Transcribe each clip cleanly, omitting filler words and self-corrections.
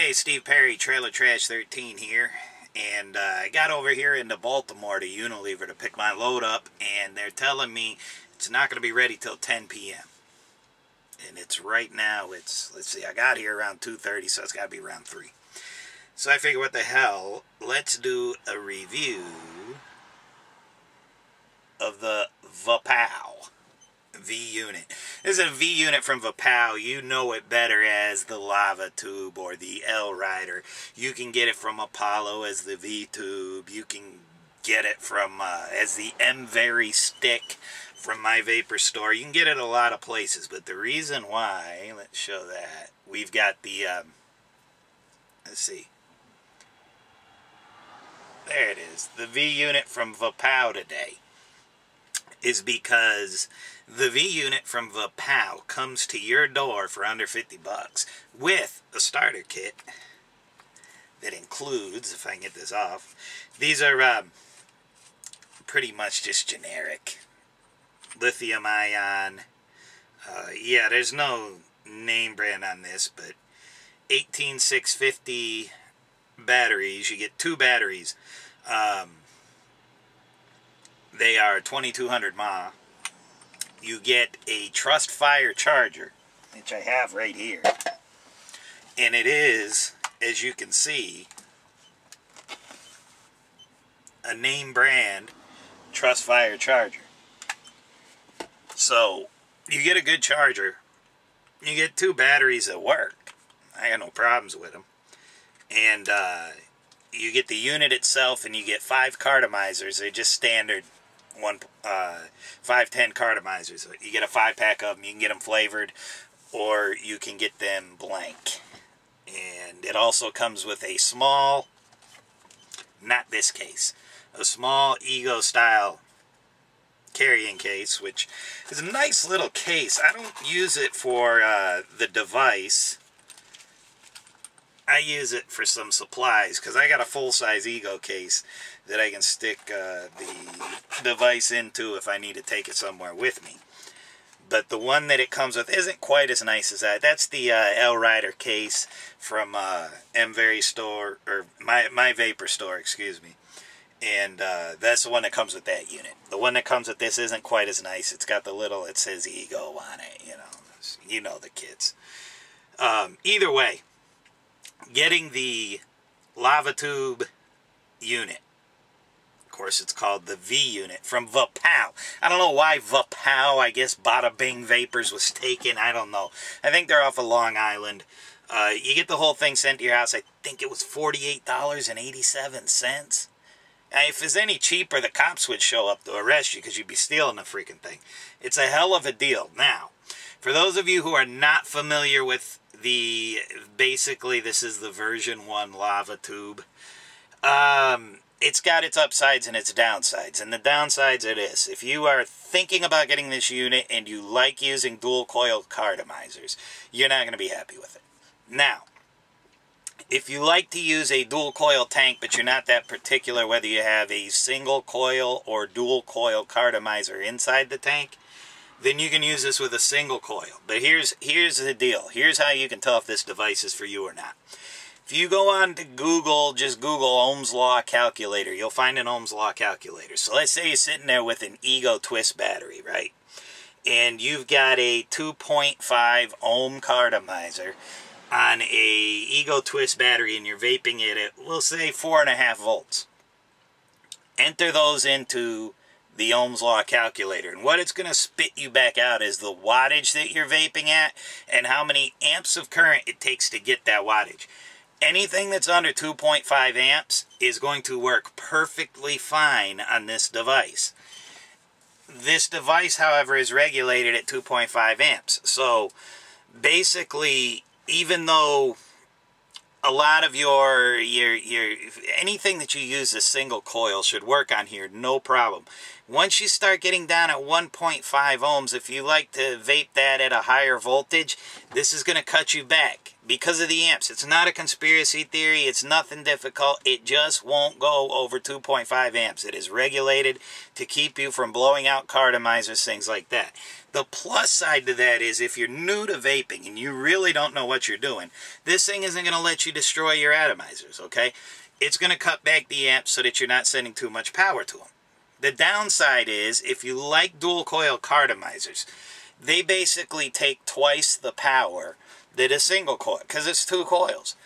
Hey, Steve Perry, Trailer Trash 13 here, and I got over here into Baltimore to Unilever to pick my load up, and they're telling me it's not going to be ready till 10 p.m. And it's right now, let's see, I got here around 2:30, so it's got to be around 3. So I figure, what the hell, let's do a review of the Vapow V-unit. This is a V-unit from Vapow. You know it better as the Lava Tube or the L-Rider. You can get it from Apollo as the V-Tube. You can get it from as the M-Very Stick from my Vapor store. You can get it a lot of places, but the reason why, let's show that, we've got the, let's see, there it is, the V-unit from Vapow today, is because the V-unit from Vapow comes to your door for under 50 bucks with a starter kit that includes, if I can get this off, these are pretty much just generic lithium ion. Yeah, there's no name brand on this, but 18650 batteries. You get 2 batteries. They are 2200 mAh. You get a Trust Fire charger, which I have right here. And it is, as you can see, a name brand Trust Fire charger. So, you get a good charger. You get 2 batteries that work. I got no problems with them. And you get the unit itself, and you get 5 cartomizers. They're just standard 510 cartomizers. You get a 5-pack of them. You can get them flavored, or you can get them blank. And it also comes with a small, not this case, a small Ego style carrying case, which is a nice little case. I don't use it for the device. I use it for some supplies, because I got a full-size Ego case that I can stick the device into if I need to take it somewhere with me. But the one that it comes with isn't quite as nice as that. That's the L-Rider case from M-Very store, or my Vapor store, excuse me. And that's the one that comes with that unit. The one that comes with this isn't quite as nice. It's got the little, it says Ego on it, you know the kids. Either way, getting the Lava Tube unit, of course it's called the V-unit, from Vapow. I don't know why Vapow, I guess Bada Bing Vapors was taken, I don't know. I think they're off of Long Island. You get the whole thing sent to your house. I think it was $48.87. If it's any cheaper, the cops would show up to arrest you because you'd be stealing the freaking thing. It's a hell of a deal. Now, for those of you who are not familiar with basically this is the version 1 Lava Tube. It's got its upsides and its downsides. And the downsides are this: if you are thinking about getting this unit and you like using dual coil cartomizers, you're not going to be happy with it. Now, if you like to use a dual coil tank, but you're not that particular whether you have a single coil or dual coil cartomizer inside the tank, then you can use this with a single coil. But here's the deal. Here's how you can tell if this device is for you or not. If you go on to Google, just Google Ohm's Law calculator, you'll find an Ohm's Law calculator. So let's say you're sitting there with an Ego Twist battery, right? And you've got a 2.5 ohm cartomizer on a Ego Twist battery, and you're vaping it at, we'll say, 4.5 volts. Enter those into the Ohm's Law calculator, and what it's going to spit you back out is the wattage that you're vaping at and how many amps of current it takes to get that wattage. Anything that's under 2.5 amps is going to work perfectly fine on this device. This device, however, is regulated at 2.5 amps. So basically, even though a lot of your anything that you use as single coil should work on here, no problem. Once you start getting down at 1.5 ohms, if you like to vape that at a higher voltage, this is going to cut you back. because of the amps. It's not a conspiracy theory. It's nothing difficult. It just won't go over 2.5 amps. It is regulated to keep you from blowing out cartomizers, things like that. The plus side to that is if you're new to vaping and you really don't know what you're doing, this thing isn't going to let you destroy your atomizers, okay? It's going to cut back the amps so that you're not sending too much power to them. The downside is if you like dual coil cartomizers, they basically take twice the power that a single coil, because it's 2 coils.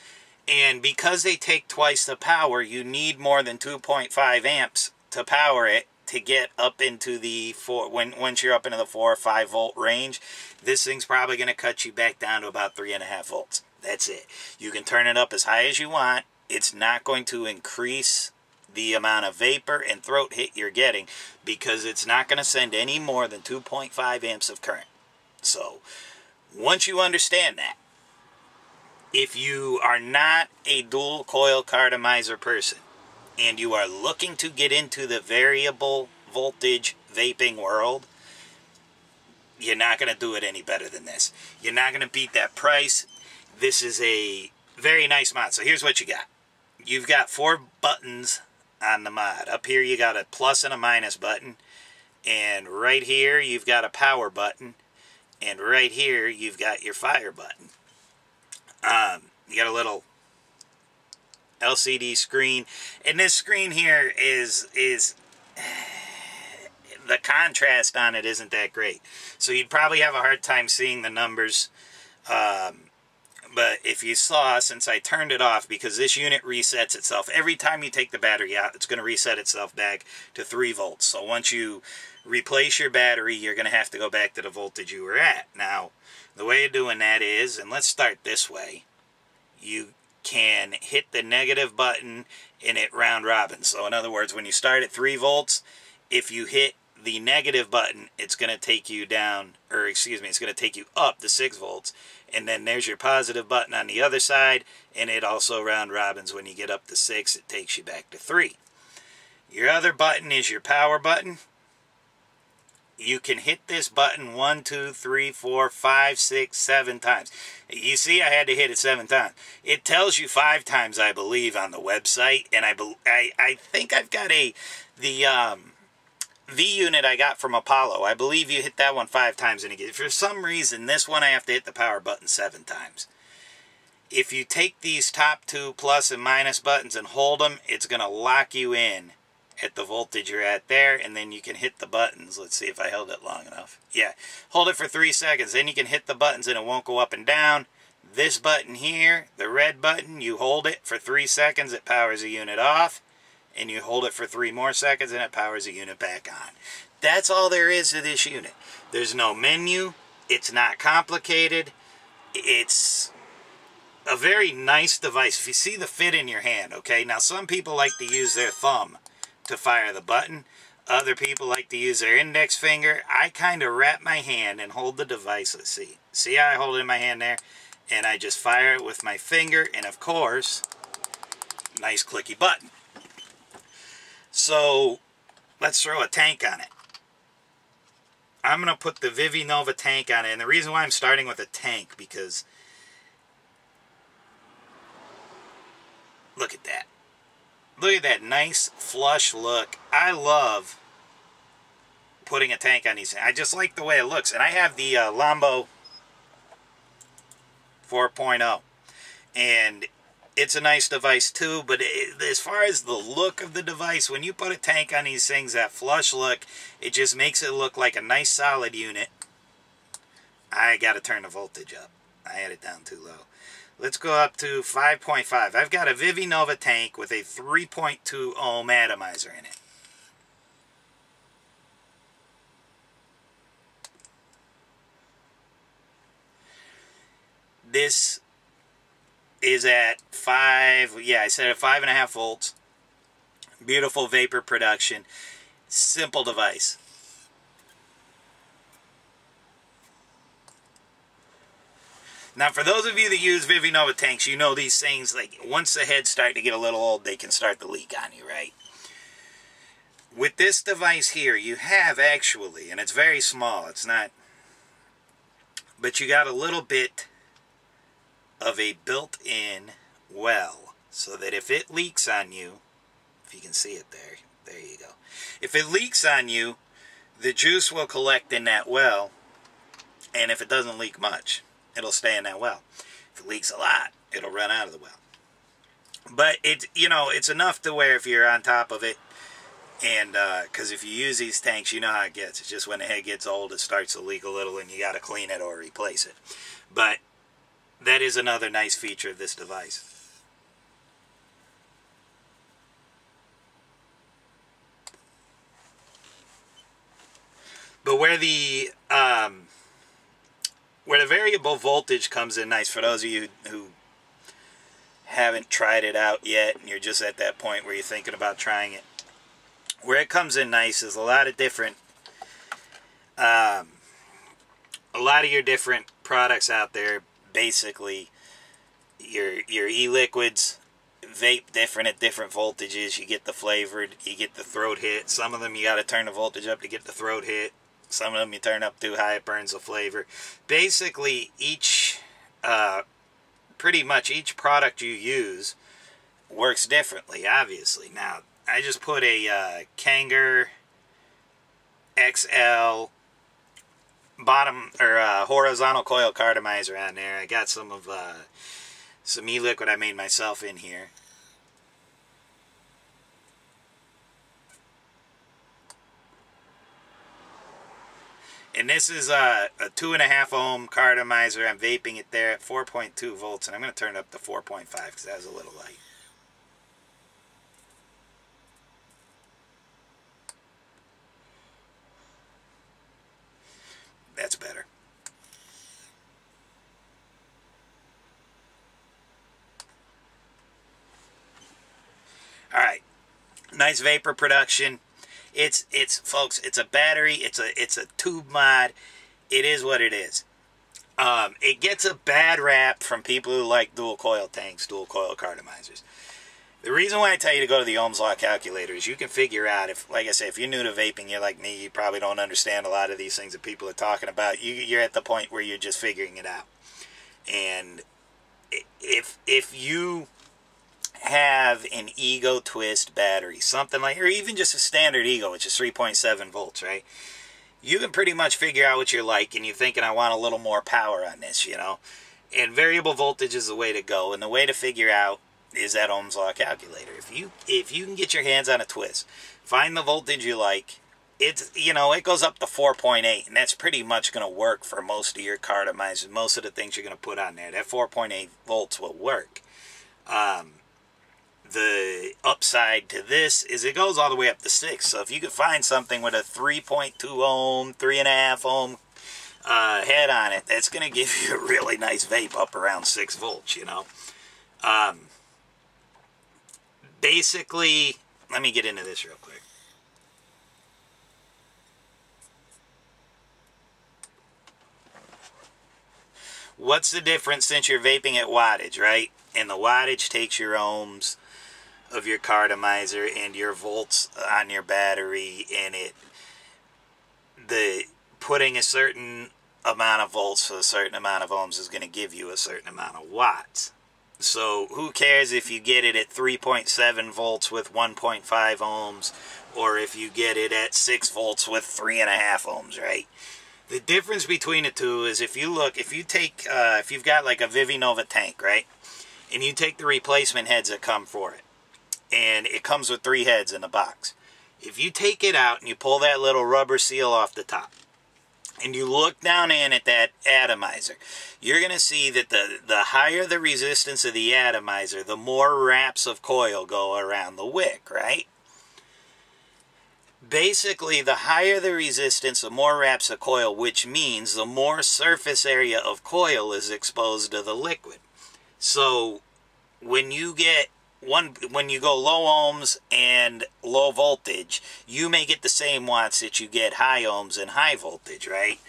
And because they take twice the power, you need more than 2.5 amps to power it to get up into the once you're up into the 4 or 5 volt range. This thing's probably going to cut you back down to about 3.5 volts. That's it. You can turn it up as high as you want. It's not going to increase the amount of vapor and throat hit you're getting because it's not going to send any more than 2.5 amps of current. So once you understand that, if you are not a dual coil cartomizer person and you are looking to get into the variable voltage vaping world, you're not going to do it any better than this. You're not going to beat that price. This is a very nice mod. So here's what you got. You've got 4 buttons on the mod. Up here you got a plus and a minus button. And right here you've got a power button. And right here you've got your fire button. You got a little LCD screen. And this screen here is the contrast on it isn't that great. So you'd probably have a hard time seeing the numbers. But if you saw, since I turned it off, because this unit resets itself. Every time you take the battery out, it's going to reset itself back to 3 volts. So once you replace your battery, you're going to have to go back to the voltage you were at. Now, the way of doing that is, and let's start this way, you can hit the negative button and it round robin. So in other words, when you start at 3 volts, if you hit the negative button, it's going to take you down, or excuse me, it's going to take you up to 6 volts. And then there's your positive button on the other side, and it also round robins. When you get up to 6, it takes you back to 3. Your other button is your power button. You can hit this button 1, 2, 3, 4, 5, 6, 7 times. You see, I had to hit it 7 times. It tells you 5 times, I believe, on the website. And I think I've got the V unit I got from Apollo. I believe you hit that one 5 times and again. For some reason, this one I have to hit the power button 7 times. If you take these top 2 plus and minus buttons and hold them, it's going to lock you in at the voltage you're at there, and then you can hit the buttons. Let's see if I held it long enough. Yeah, hold it for 3 seconds. Then you can hit the buttons and it won't go up and down. This button here, the red button, you hold it for 3 seconds, it powers the unit off. And you hold it for 3 more seconds and it powers the unit back on. That's all there is to this unit. There's no menu. It's not complicated. It's a very nice device. If you see the fit in your hand, okay? Now, some people like to use their thumb to fire the button. Other people like to use their index finger. I kind of wrap my hand and hold the device. Let's see. See how I hold it in my hand there? And I just fire it with my finger. And, of course, nice clicky button. So, let's throw a tank on it. I'm going to put the Vivi Nova tank on it. And the reason why I'm starting with a tank, because look at that. Look at that nice flush look. I love putting a tank on these. I just like the way it looks. And I have the Lambo 4.0. And it's a nice device too, but as far as the look of the device, when you put a tank on these things, that flush look, it just makes it look like a nice solid unit. I got to turn the voltage up. I had it down too low. Let's go up to 5.5. I've got a Vivi Nova tank with a 3.2 ohm atomizer in it. This is at 5, yeah, I said at 5.5 volts. Beautiful vapor production. Simple device. Now, for those of you that use Vivi Nova tanks, you know these things, like, once the heads start to get a little old, they can start to leak on you, right? With this device here, you have actually, and it's very small, it's not, but you got a little bit of a built-in well, so that if it leaks on you, if you can see it there you go. If it leaks on you, the juice will collect in that well, and if it doesn't leak much, it'll stay in that well. If it leaks a lot, it'll run out of the well. But it's, you know, it's enough to where if you're on top of it, and because if you use these tanks, you know how it gets. It's just when the head gets old, it starts to leak a little, and you got to clean it or replace it. But that is another nice feature of this device. But where the variable voltage comes in nice, for those of you who haven't tried it out yet, and you're just at that point where you're thinking about trying it, where it comes in nice is a lot of your different products out there. Basically, your e-liquids vape different at different voltages. You get the flavored, you get the throat hit. Some of them you got to turn the voltage up to get the throat hit. Some of them you turn up too high, it burns the flavor. Basically, pretty much each product you use works differently, obviously. Now, I just put a Kanger XL bottom or horizontal coil cartomizer on there. I got some e-liquid I made myself in here. And this is a 2.5 ohm cartomizer. I'm vaping it there at 4.2 volts, and I'm going to turn it up to 4.5 because that was a little light. That's better. All right, nice vapor production. It's folks, it's a battery, it's a tube mod. It is what it is. It gets a bad rap from people who like dual coil tanks, dual coil cartomizers. The reason why I tell you to go to the Ohm's Law calculator is you can figure out, if, like I say, if you're new to vaping, you're like me, you probably don't understand a lot of these things that people are talking about. You're at the point where you're just figuring it out. And if you have an Ego Twist battery, something like, or even just a standard Ego, which is 3.7 volts, right? You can pretty much figure out what you're like, and you're thinking, I want a little more power on this, you know? And variable voltage is the way to go, and the way to figure out is that Ohm's Law calculator. If you can get your hands on a Twist, find the voltage you like, it's, you know, it goes up to 4.8, and that's pretty much going to work for most of your cartomizers, most of the things you're going to put on there. That 4.8 volts will work. The upside to this is it goes all the way up to 6. So if you could find something with a 3.2 ohm, 3.5 ohm head on it, that's going to give you a really nice vape up around 6 volts, you know. Basically, let me get into this real quick. What's the difference since you're vaping at wattage, right? And the wattage takes your ohms of your cartomizer and your volts on your battery, and putting a certain amount of volts to a certain amount of ohms is going to give you a certain amount of watts. So who cares if you get it at 3.7 volts with 1.5 ohms, or if you get it at 6 volts with 3.5 ohms, right? The difference between the two is if you've got like a Vivinova tank, right? And you take the replacement heads that come for it, and it comes with 3 heads in the box. If you take it out and you pull that little rubber seal off the top, and you look down in at that atomizer, you're going to see that the higher the resistance of the atomizer, the more wraps of coil go around the wick, right? Basically, the higher the resistance, the more wraps of coil, which means the more surface area of coil is exposed to the liquid. So when you go low ohms and low voltage, you may get the same watts that you get high ohms and high voltage, right?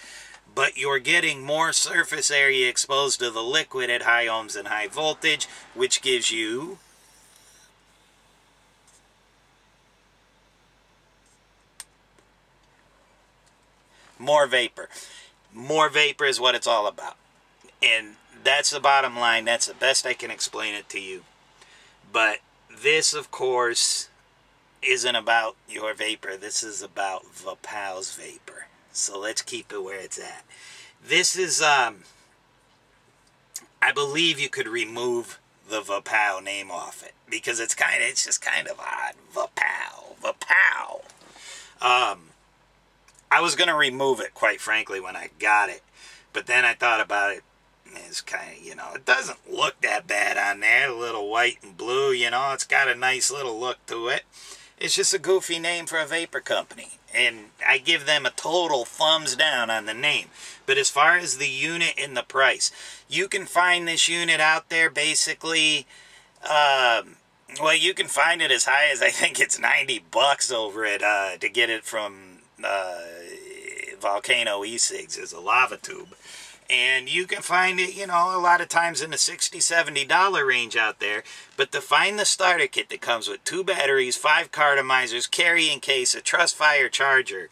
But you're getting more surface area exposed to the liquid at high ohms and high voltage, which gives you more vapor. More vapor is what it's all about. And that's the bottom line. That's the best I can explain it to you. But this, of course, isn't about your vapor. This is about Vapow's vapor. So let's keep it where it's at. This is, I believe you could remove the Vapow name off it, because it's just kind of odd. Vapow. I was going to remove it, quite frankly, when I got it. But then I thought about it. It's kind of, it doesn't look that bad on there. A little white and blue, it's got a nice little look to it. It's just a goofy name for a vapor company. And I give them a total thumbs down on the name. But as far as the unit and the price, you can find this unit out there basically, well, you can find it as high as, I think it's $90 over it to get it from Volcano e-cigs as a lava tube. And you can find it, a lot of times in the $60, $70 range out there. But to find the starter kit that comes with 2 batteries, 5 cartomizers, carrying case, a Trustfire charger,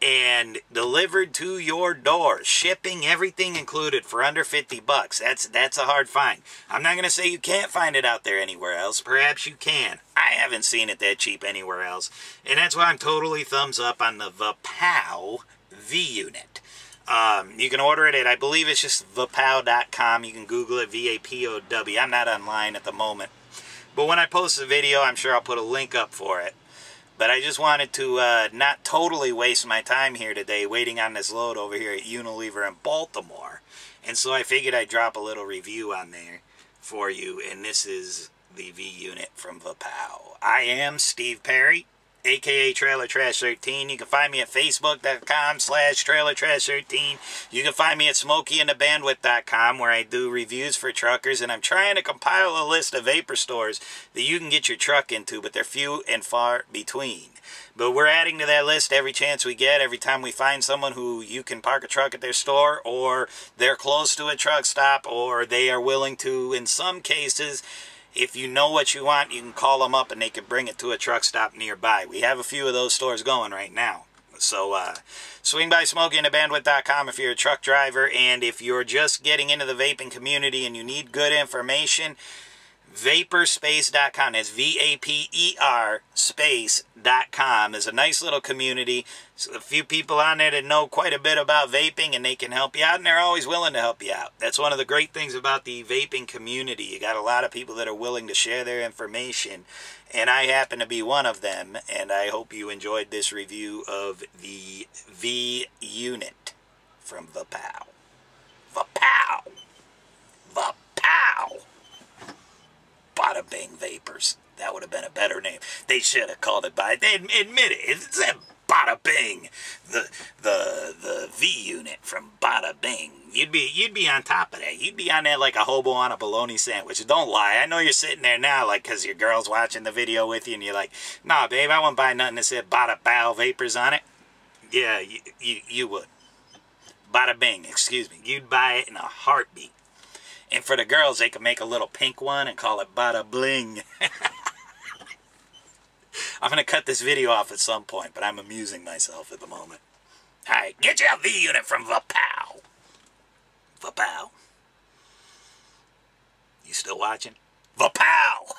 and delivered to your door, shipping, everything included for under $50, that's a hard find. I'm not going to say you can't find it out there anywhere else. Perhaps you can. I haven't seen it that cheap anywhere else. And that's why I'm totally thumbs up on the Vapow V-Unit. You can order it at, I believe it's just vapow.com. You can Google it, V-A-P-O-W. I'm not online at the moment. But when I post the video, I'm sure I'll put a link up for it. But I just wanted to not totally waste my time here today waiting on this load over here at Unilever in Baltimore. And so I figured I'd drop a little review on there for you. And this is the V-Unit from Vapow. I am Steve Perry, a.k.a. Trailer Trash 13. You can find me at facebook.com/Trailer Trash 13. You can find me at smokeyandthebandwidth.com, where I do reviews for truckers, and I'm trying to compile a list of vapor stores that you can get your truck into, but they're few and far between. But we're adding to that list every chance we get, every time we find someone who you can park a truck at their store, or they're close to a truck stop, or they are willing to, in some cases, if you know what you want, you can call them up and they can bring it to a truck stop nearby. We have a few of those stores going right now. So swing by smokeyandthebandwidth.com if you're a truck driver, and if you're just getting into the vaping community and you need good information, vaperspace.com. That's V-A-P-E-R space.com. There's a nice little community. So a few people on there that know quite a bit about vaping, and they can help you out, and they're always willing to help you out. That's one of the great things about the vaping community. You got a lot of people that are willing to share their information, and I happen to be one of them, and I hope you enjoyed this review of the V-Unit from Vapow. Vapow! Vapow! Bada Bing Vapors. That would have been a better name. They should have called it by. They admit it. It's a Bada Bing. The V-Unit from Bada Bing. You'd be on top of that. You'd be on there like a hobo on a bologna sandwich. Don't lie. I know you're sitting there now, like, because your girl's watching the video with you, and you're like, nah, babe, I wouldn't buy nothing that said Bada Bow Vapors on it. Yeah, you would. Bada Bing, excuse me. You'd buy it in a heartbeat. And for the girls, they can make a little pink one and call it Bada Bling. I'm going to cut this video off at some point, but I'm amusing myself at the moment. Alright, get your V-Unit from Vapow. Vapow. You still watching? Vapow!